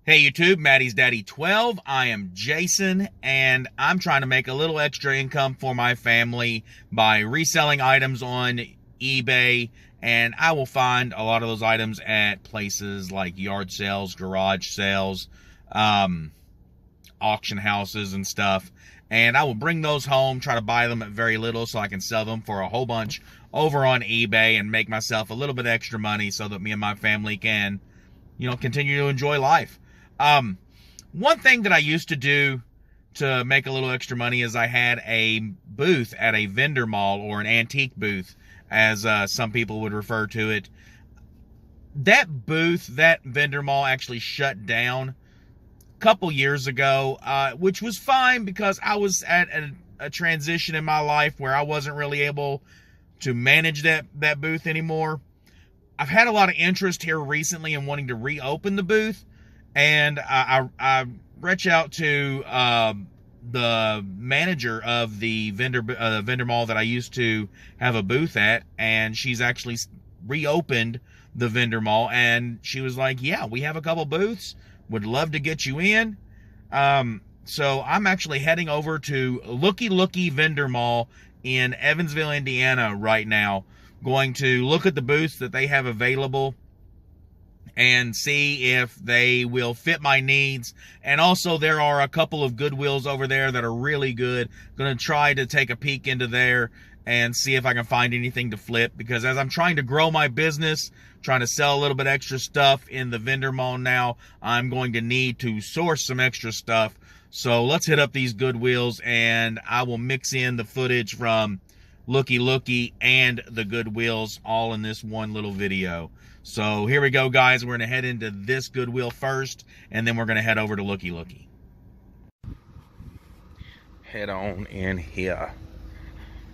Hey YouTube, Maddie's Daddy 12. I am Jason, and I'm trying to make a little extra income for my family by reselling items on eBay, and I will find a lot of those items at places like yard sales, garage sales, auction houses and stuff, and I will bring those home, try to buy them at very little so I can sell them for a whole bunch over on eBay and make myself a little bit extra money so that me and my family can, continue to enjoy life. One thing that I used to do to make a little extra money is I had a booth at a vendor mall, or an antique booth, as some people would refer to it. That booth, that vendor mall, actually shut down a couple years ago, which was fine because I was at a transition in my life where I wasn't really able to manage that booth anymore. I've had a lot of interest here recently in wanting to reopen the booth, and I reach out to the manager of the vendor mall that I used to have a booth at, and she's actually reopened the vendor mall, and she was like, yeah, we have a couple booths, would love to get you in. So I'm actually heading over to Looky Looky Vendor Mall in Evansville, Indiana right now, going to look at the booths that they have available and see if they will fit my needs. And also, there are a couple of Goodwills over there that are really good. Going to try to take a peek into there and see if I can find anything to flip, because as I'm trying to grow my business, trying to sell a little bit extra stuff in the vendor mall now, I'm going to need to source some extra stuff. So let's hit up these Goodwills, and I will mix in the footage from Looky Looky and the Goodwills all in this one little video. So here we go, guys. We're going to head into this Goodwill first, and then we're going to head over to Looky Looky. Head on in here.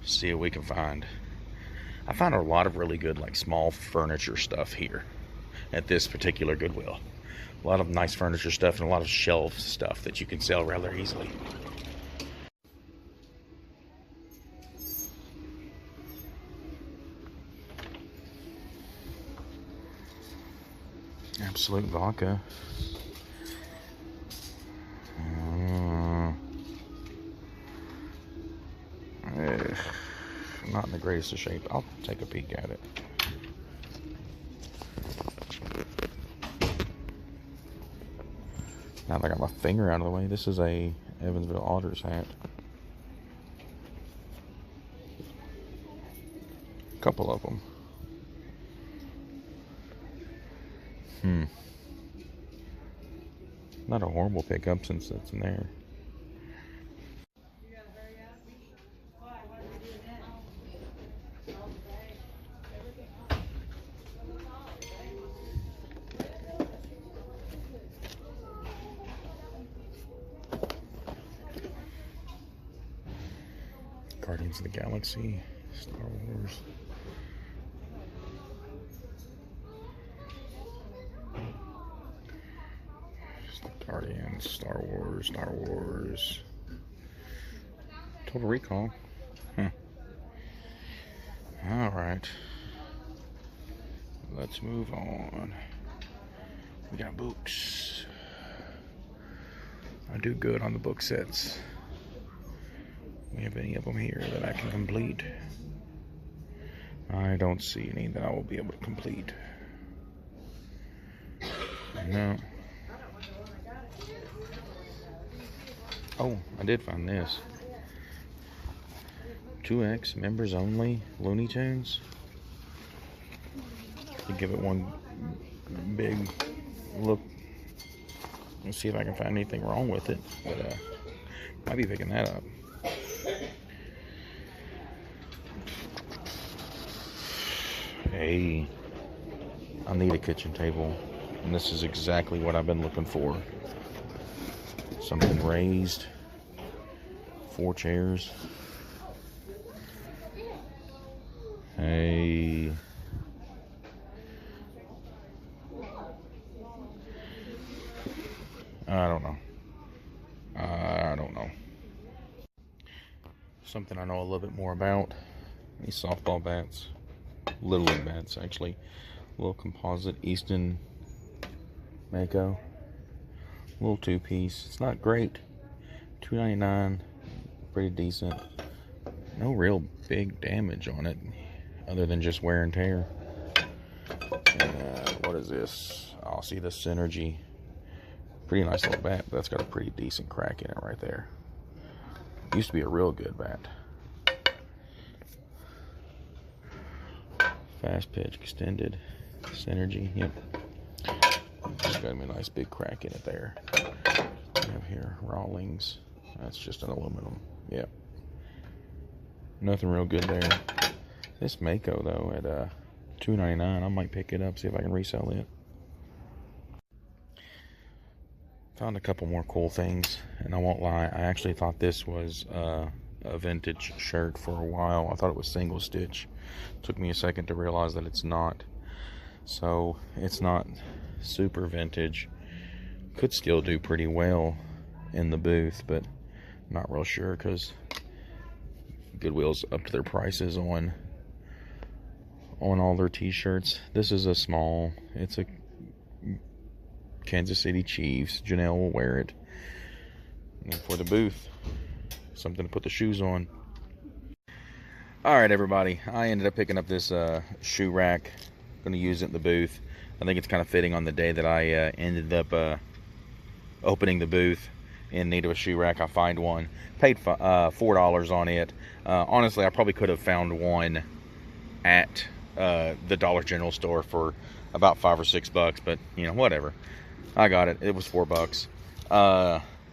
See what we can find. I found a lot of really good, like, small furniture stuff here at this particular Goodwill. A lot of nice furniture stuff and a lot of shelf stuff that you can sell rather easily. Absolut Vodka. Not in the greatest of shape. I'll take a peek at it. Now that I got my finger out of the way, this is a Evansville Otters hat. A couple of them. Not a horrible pickup since it's in there. Guardians of the Galaxy, Star Wars. Guardians, Star Wars. Total Recall. Alright. Let's move on. We got books. I do good on the book sets. We have any of them here that I can complete? I don't see any that I will be able to complete. No. Oh, I did find this. 2X members only Looney Tunes. To give it one big look. Let's see if I can find anything wrong with it. But might be picking that up. Hey, I need a kitchen table, and this is exactly what I've been looking for. Something raised, 4 chairs. Hey, I don't know. Something I know a little bit more about. These softball bats, Little League bats actually. Little composite Easton Mako. Little two-piece. It's not great. $2.99. Pretty decent. No real big damage on it, other than just wear and tear. And what is this? Oh, see the Synergy. Pretty nice little bat. That's got a pretty decent crack in it right there. Used to be a real good bat. Fast pitch extended. Synergy. Yep. Just got me a nice big crack in it there. We have here Rawlings. That's just an aluminum. Yep. Nothing real good there. This Mako though at $2.99. I might pick it up, see if I can resell it. Found a couple more cool things, and I won't lie, I actually thought this was a vintage shirt for a while. I thought it was single stitch. Took me a second to realize that it's not. So it's not super vintage. Could still do pretty well in the booth, but not real sure because Goodwill's up to their prices on all their t-shirts. This is a small. It's a Kansas City Chiefs. Janelle will wear it. And for the booth, something to put the shoes on. Alright everybody, I ended up picking up this shoe rack. Going to use it in the booth. I think it's kind of fitting on the day that I ended up opening the booth in need of a shoe rack. I find one. Paid $4 on it. Honestly, I probably could have found one at the Dollar General store for about $5 or $6, but you know, whatever. I got it. It was $4.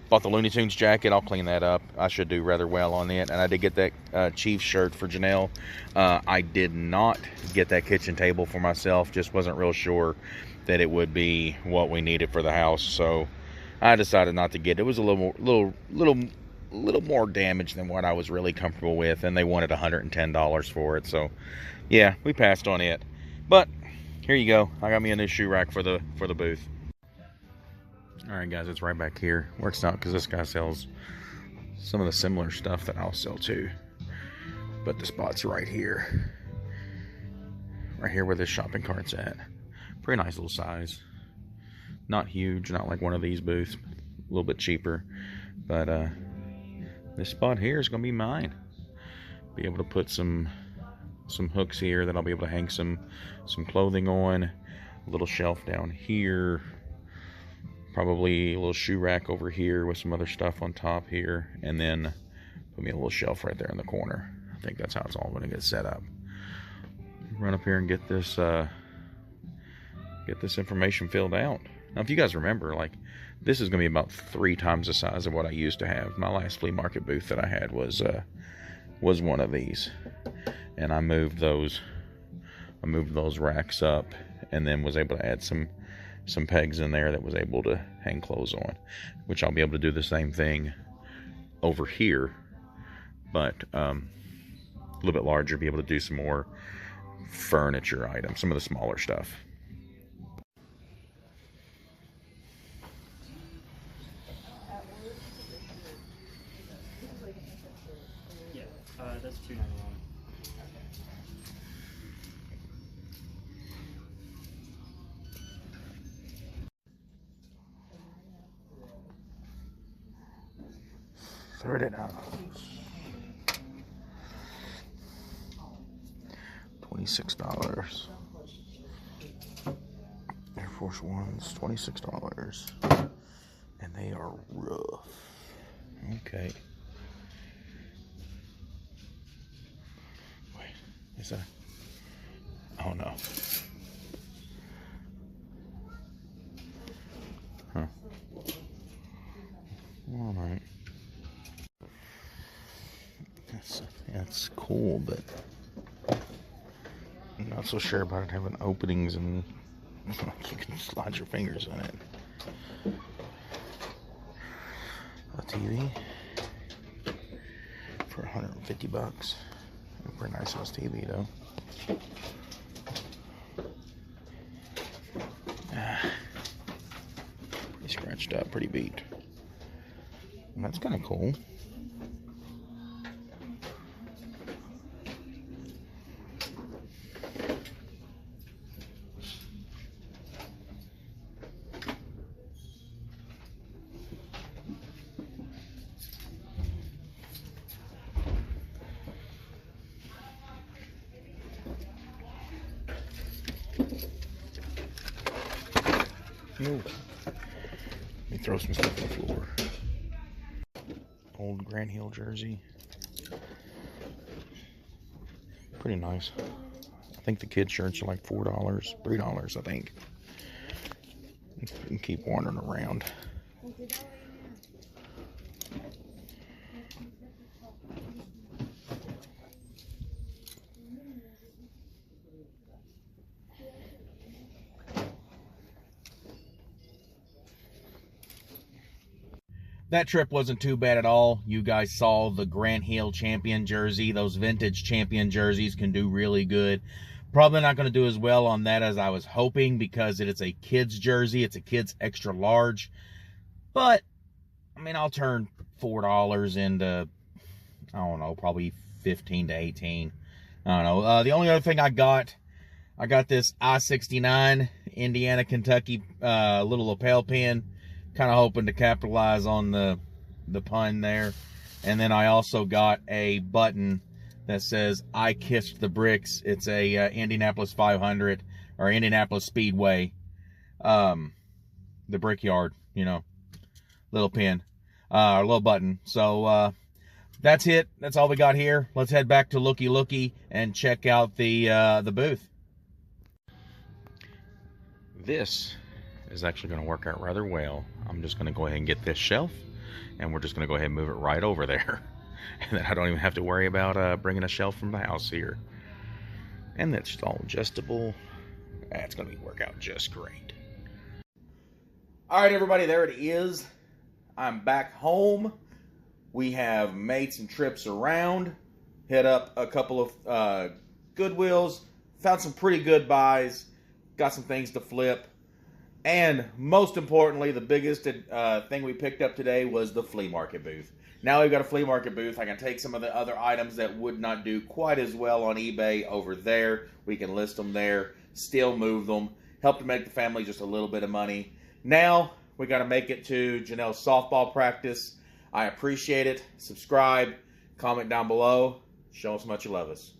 Bought the Looney Tunes jacket. I'll clean that up. I should do rather well on it. And I did get that Chiefs shirt for Janelle. I did not get that kitchen table for myself. Just wasn't real sure that it would be what we needed for the house. So I decided not to get it. It was a little more damage than what I was really comfortable with. And they wanted $110 for it. So yeah, we passed on it. But here you go. I got me a new shoe rack for the booth. Alright guys, it's right back here. Works out because this guy sells some of the similar stuff that I'll sell too. But the spot's right here. Right here where this shopping cart's at. Pretty nice little size. Not huge, not like one of these booths. A little bit cheaper. But this spot here is going to be mine. Be able to put some hooks here that I'll be able to hang some clothing on. A little shelf down here. Probably a little shoe rack over here with some other stuff on top here, and then put me a little shelf right there in the corner. I think that's how it's all going to get set up. Run up here and get this information filled out. Now, if you guys remember, like, this is going to be about 3 times the size of what I used to have. My last flea market booth that I had was one of these, and I moved those racks up, and then was able to add some pegs in there that was able to hang clothes on, which I'll be able to do the same thing over here, but a little bit larger, be able to do some more furniture items, some of the smaller stuff. Yeah, that's $2.99. $30. $26. Air Force Ones, $26. And they are rough. Okay. Wait, is that? Oh no. Huh. All right. That's cool, but I'm not so sure about it having openings and you can slide your fingers in it. A TV for $150. Pretty nice size TV though. Pretty scratched up, pretty beat. And that's kind of cool. Hill. Let me throw some stuff on the floor. Old Grant Hill jersey. Pretty nice. I think the kids' shirts are like $4, $3, I think. You can keep wandering around. That trip wasn't too bad at all. You guys saw the Grant Hill champion jersey. Those vintage champion jerseys can do really good. Probably not going to do as well on that as I was hoping because it is a kid's jersey. It's a kid's extra large. But, I mean, I'll turn $4 into, I don't know, probably 15 to 18. I don't know. The only other thing I got this I-69 Indiana, Kentucky little lapel pin. Kind of hoping to capitalize on the pun there. And then I also got a button that says I kissed the bricks. It's a Indianapolis 500 or Indianapolis Speedway, the Brickyard, you know, little pin, little button. So that's it. That's all we got here. Let's head back to Looky Looky and check out the booth. This is actually going to work out rather well. I'm just going to go ahead and get this shelf, and we're just going to go ahead and move it right over there. And then I don't even have to worry about bringing a shelf from the house here. And that's all adjustable. That's going to work out just great. All right, everybody, there it is. I'm back home. We have made some trips around, hit up a couple of Goodwills, found some pretty good buys, got some things to flip. And most importantly, the biggest thing we picked up today was the flea market booth. Now we've got a flea market booth. I can take some of the other items that would not do quite as well on eBay over there. We can list them there, still move them, help to make the family just a little bit of money. Now we got to make it to Janelle's softball practice. I appreciate it. Subscribe, comment down below. Show us how much you love us.